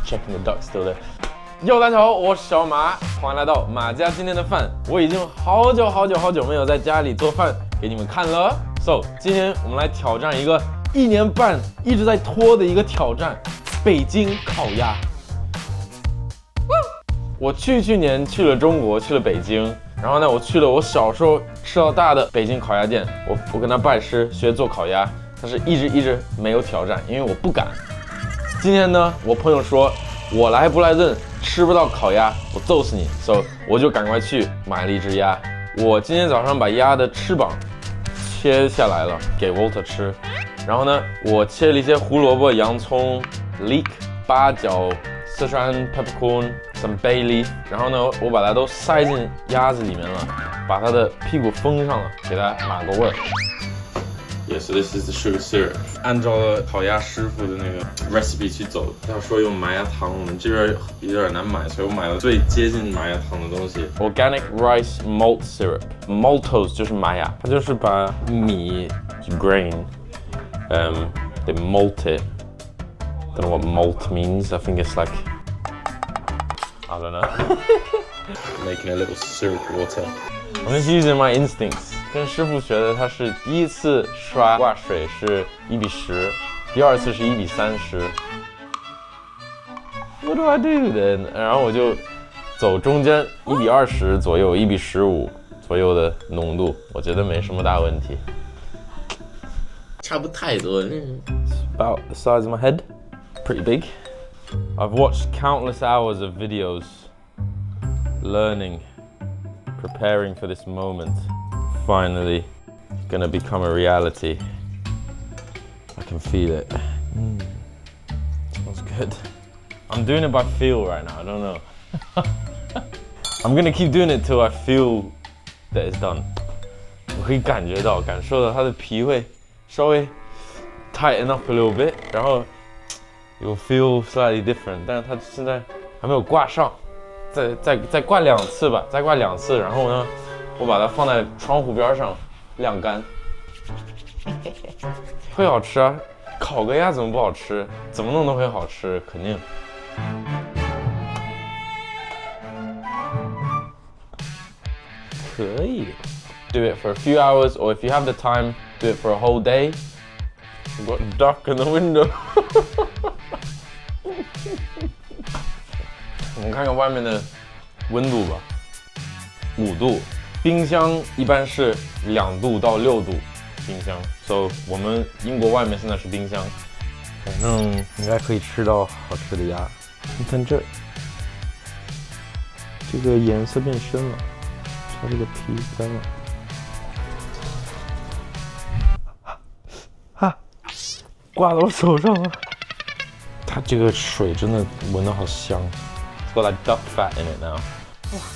checking the ducks still there。哟，大家好，我是小马，欢迎来到马家今天的饭。我已经好久没有在家里做饭给你们看了。So， 今天我们来挑战一个1年半一直在拖的一个挑战——北京烤鸭。我去年去了中国，去了北京，然后呢，我去了我小时候吃到大的北京烤鸭店，我跟他拜师学做烤鸭，但是一直没有挑战，因为我不敢。今天呢，我朋友说我来不来认，吃不到烤鸭我揍死你，所以我就赶快去买了一只鸭。我今天早上把鸭的翅膀切下来了给 Walter 吃，然后呢，我切了一些胡萝卜、洋葱、leek、八角、四川 peppercorn、some bay leaf， 然后呢，我把它都塞进鸭子里面了，把它的屁股封上了，给它码个味儿。Yeah, so this is the sugar syrup。按照了烤鸭师傅的那个 recipe 去走，他说用麻芽糖，我们这边有点难买，所以我买了最接近麻芽糖的东西 ，organic rice malt syrup。maltose 就是麻芽，它就是把米 grain，they malt it。Don't know what malt means. I think it's like I don't know. Making a little syrup water. I'm just using my instincts. 跟师傅学的，他是第一次刷挂水是1:10，第二次是1:30。What do I do then？ 然后我就走中间1:20左右，1:15左右的浓度，我觉得没什么大问题。差不太多。About the size of my head. Pretty big. I've watched countless hours of videos, learning, preparing for this moment. Finally, gonna become a reality. I can feel it. Smells good. I'm doing it by feel right now. I don't know. I'm gonna keep doing it till I feel that it's done. 我可以感受到它的皮会稍微 tighten up a little bit， 然后 you'll feel slightly different。但是它现在还没有挂上，再挂2次吧，再挂2次，然后呢？我把它放在窗户边上晾干，会好吃啊！烤个鸭怎么不好吃？怎么弄都会好吃，肯定。可以 ，do it for a few hours, or if you have the time, do it for a whole day. I've got a duck in the window. 我们看看外面的温度吧，5度。冰箱一般是2度到6度，冰箱。So 我们英国外面现在是冰箱，反正应该可以吃到好吃的鸭。你看这，这个颜色变深了，它这个皮干了。啊，挂到我手上了。它这个水真的闻得好香。It's got like duck fat in it now。哇，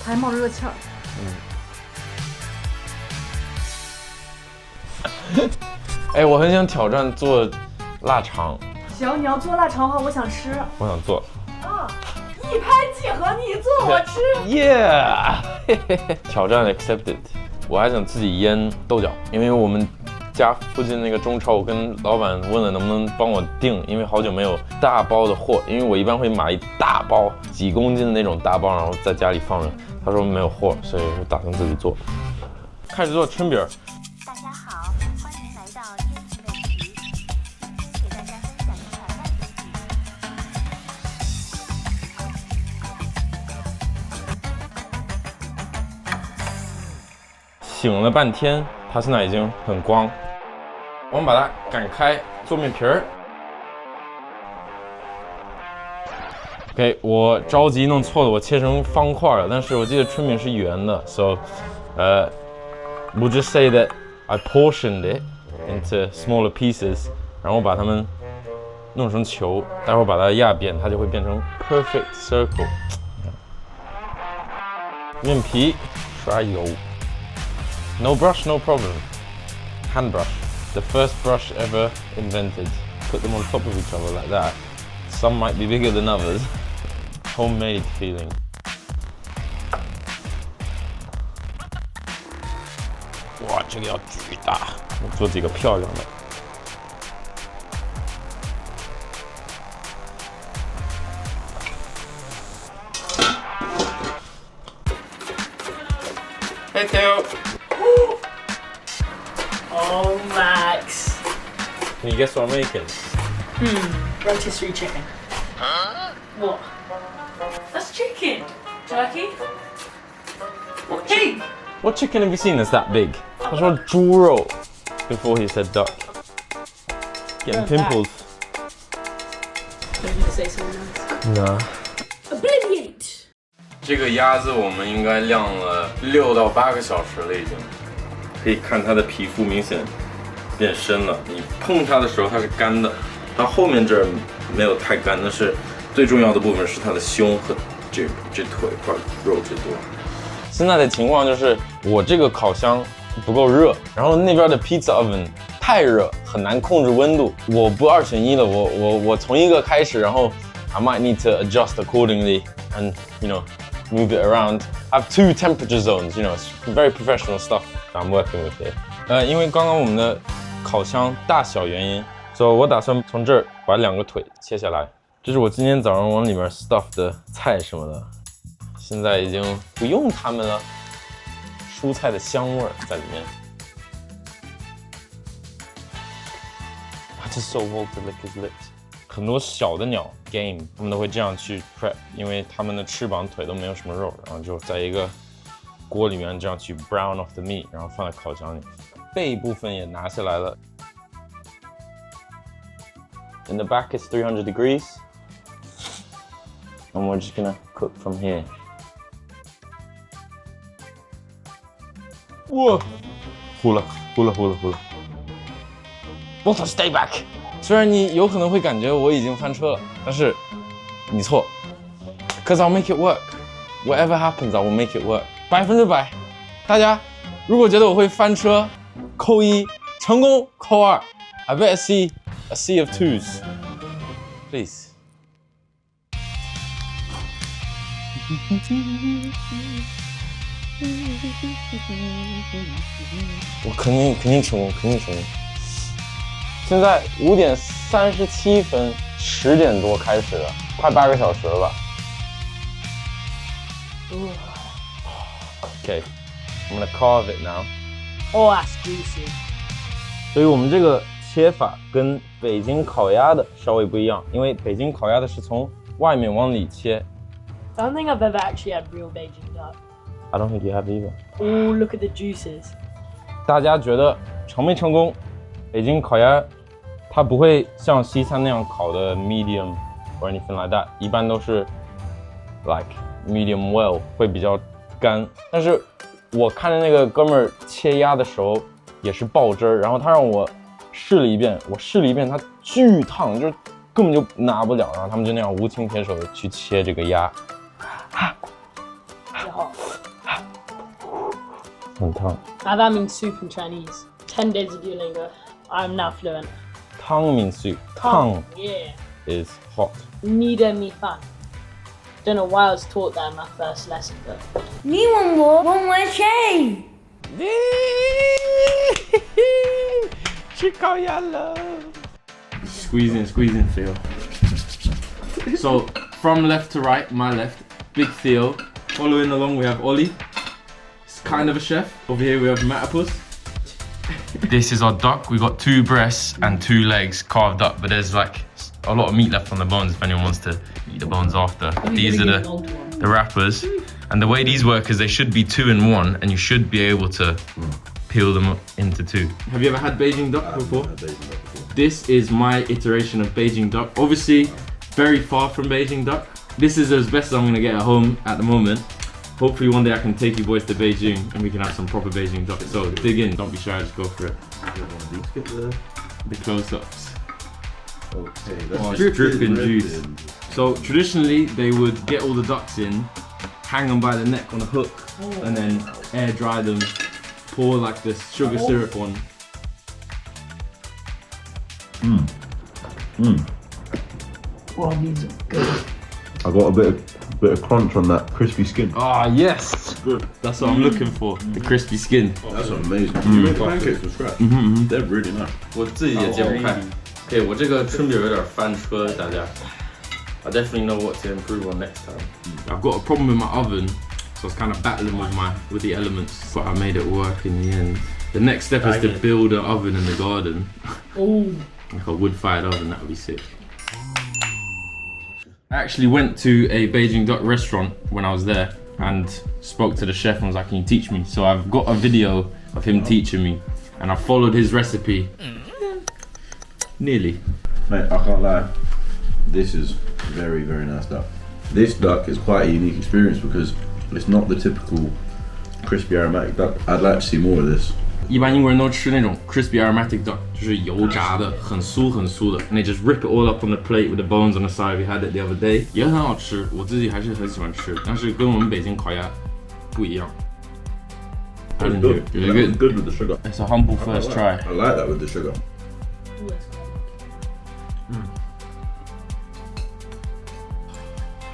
它还冒着热气儿。哎，我很想挑战做腊肠。行，你要做腊肠的话，我想吃。我想做。啊，一拍即合，你做我吃。Yeah， 挑战 accepted。我还想自己腌豆角，因为我们家附近那个中超，我跟老板问了能不能帮我订，因为好久没有大包的货，因为我一般会买一大包几公斤的那种大包，然后在家里放着。他说没有货，所以我打算自己做。开始做春饼。大家好，欢迎来到椰子味皮，给大家分享一款外景醒了半天，它现在已经很光。我们把它擀开做面皮儿。OK， 我着急弄错了，我切成方块了，但是我记得春饼是圆的 ，so， we'll just say that I portioned it into smaller pieces， 然后把它们弄成球，待会儿把它压扁，它就会变成 perfect circle。面皮刷油 ，no brush, no problem. Hand brush, the first brush ever invented. Put them on top of each other like that. Some might be bigger than others. Homemade feeling. 哇，这个要巨大！我做几个漂亮的。Hey Theo. Oh, Max. Can you guess what I'm making? Rotisserie chicken. Huh? What? That's chicken. Turkey. Pig. What chicken have you seen that's that big? 他说猪肉 before he said duck. Getting pimples. Are you gonna say something else? No. Obliviate. 这个鸭子我们应该晾了6到8个小时了，已经。可以看它的皮肤明显变深了，你碰它的时候它是干的，它后面这儿没有太干，但是最重要的部分是它的胸和这腿块肉最多。现在的情况就是我这个烤箱不够热，然后那边的 pizza oven 太热，很难控制温度。我不2选1了，我从一个开始，然后 I might need to adjust accordingly and move it around. I have 2 temperature zones, it's very professional stuff that I'm working with here. 因为刚刚我们的烤箱大小原因，所以我打算从这儿把2个腿切下来。这是我今天早上往里面 stuff 的菜什么的，现在已经不用它们了，蔬菜的香味在里面。I just saw Walter lick his lips. 很多小的鸟 game 它们都会这样去 prep， 因为它们的翅膀腿都没有什么肉，然后就在一个锅里面这样去 brown off the meat， 然后放在烤箱里。背部分也拿下来了。In the back is 300 degrees, and we're just gonna cook from here. 哇，呼了。Walter, stay back. 虽然你有可能会感觉我已经翻车了，但是你错。Cause I'll make it work. Whatever happens, I will make it work. 100%。大家如果觉得我会翻车，扣1，成功扣2。I bet see a sea of 2s. Please. 我肯定成功。现在5点37分，10点多开始的，快8个小时了吧。Okay, I'm gonna carve it now. Oh, that's juicy. 所以我们这个切法跟北京烤鸭的稍微不一样，因为北京烤鸭的是从外面往里切。I don't think I've ever actually had real Beijing duck. I don't think you have either. Oh, look at the juices. 大家觉得成没成功？北京烤鸭它不会像西餐那样烤的 medium or anything like that， 一般都是 like medium well， 会比较干。但是我看着那个哥们儿切鸭的时候也是爆汁儿，然后他让我试了一遍，它巨烫，就是根本就拿不了，然后他们就那样无情铁手的去切这个鸭，很烫。Now that means soup in Chinese. 10 days of Duolingo. I'm now fluent. Tang means soup. Tang Yeah. is hot. Nida mi fan. Don't know why I was taught that in my first lesson, but 你问我，问谁？吃烤鸭了。Squeeze in, Theo. So from left to right, my left, Big Theo. Following along, we have Ollie. He's kind of a chef. Over here, we have Matapus. This is our duck. We've got 2 breasts and 2 legs carved up, but there's like a lot of meat left on the bones if anyone wants to eat the bones after. These are the wrappers. And the way these work is they should be 2 in 1, and you should be able to peel them up into 2. Have you ever had Beijing duck before? I've had Beijing duck before. This is my iteration of Beijing duck. Obviously, very far from Beijing duck. This is as best as I'm gonna get at home at the moment. Hopefully one day I can take you boys to Beijing and we can have some proper Beijing duck. So dig in, don't be shy, just go for it. Let's get The close-ups. Okay, Oh, it's dripping juice. So traditionally they would get all the ducks in, hang them by the neck on a hook, and then air dry them, pour like this sugar syrup on. oh, these are good. I got a bit of crunch on that crispy skin. Ah, yes! Good. That's what I'm looking for, the crispy skin. That's amazing. You make pancakes from scratch. They're really nice. 我自己也煎不开。Okay, 我这个春饼有点翻车，大家。I definitely know what to improve on next time. I've got a problem with my oven. So I was kind of battling with the elements, but I made it work in the end. The next step is to build an oven in the garden. Oh. Like a wood-fired oven, that would be sick. I actually went to a Beijing duck restaurant when I was there and spoke to the chef and was like, can you teach me? So I've got a video of him teaching me and I followed his recipe. Nearly. Mate, I can't lie. This is very, very nice duck. This duck is quite a unique experience because it's not the typical crispy aromatic duck. I'd like to see more of this. 一般英国人都吃那种 crispy aromatic duck，就是油炸的，很酥很酥的。And they just rip it all up on the plate with the bones on the side. We had it the other day， 也很好吃，我自己还是很喜欢吃，但是跟我们北京烤鸭不一样。It's good. It's good with the sugar. It's a humble first try. I like that with the sugar. Ooh, that's good.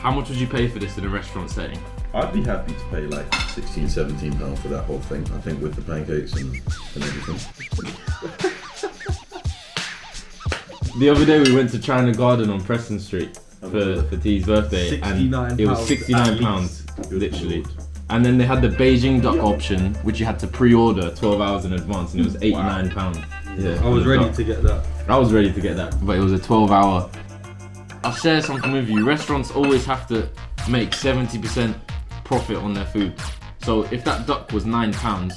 How much would you pay for this in a restaurant setting? I'd be happy to pay like 16, 17 pounds for that whole thing. I think with the pancakes and everything. The other day we went to China Garden on Preston Street for T's birthday, and it was £69, literally. And then they had the Beijing duck option, which you had to pre-order 12 hours in advance, and it was £89. Yeah, I was ready to get that. I was ready to get that, but it was a 12-hour. I'll share something with you. Restaurants always have to make 70% profit on their food. So if that duck was £9,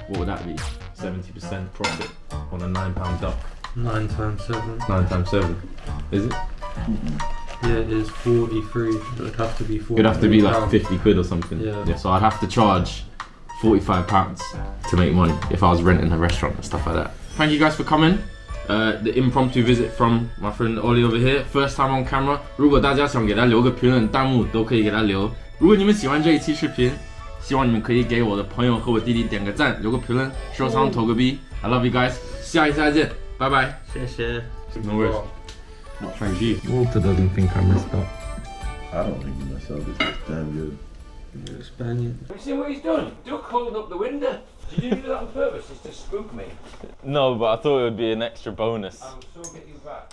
what would that be? 70% profit on a £9 duck. 9 times 7. 9 times 7. Is it? Yeah, it is 43. It would have to be 40. It'd have to be like 50 quid or something. Yeah. So I'd have to charge £45 to make money if I was renting a restaurant and stuff like that. Thank you guys for coming. The impromptu visit from my friend Ollie over here. First time on camera. 如果大家想给他留个评论、弹幕都可以给他留。如果你们喜欢这一期视频，希望你们可以给我的朋友和我弟弟点个赞、留个评论、收藏、投个币。I love you guys. 下一次再见，拜拜。谢谢。 No worries. Thank you. Walter doesn't think I messed up. I don't think you messed up. It's damn good. Spaniard. Have you seen what he's done? Duck holding up the window. Did you do that on purpose? Just to spook me? No, but I thought it would be an extra bonus. I will so get you back.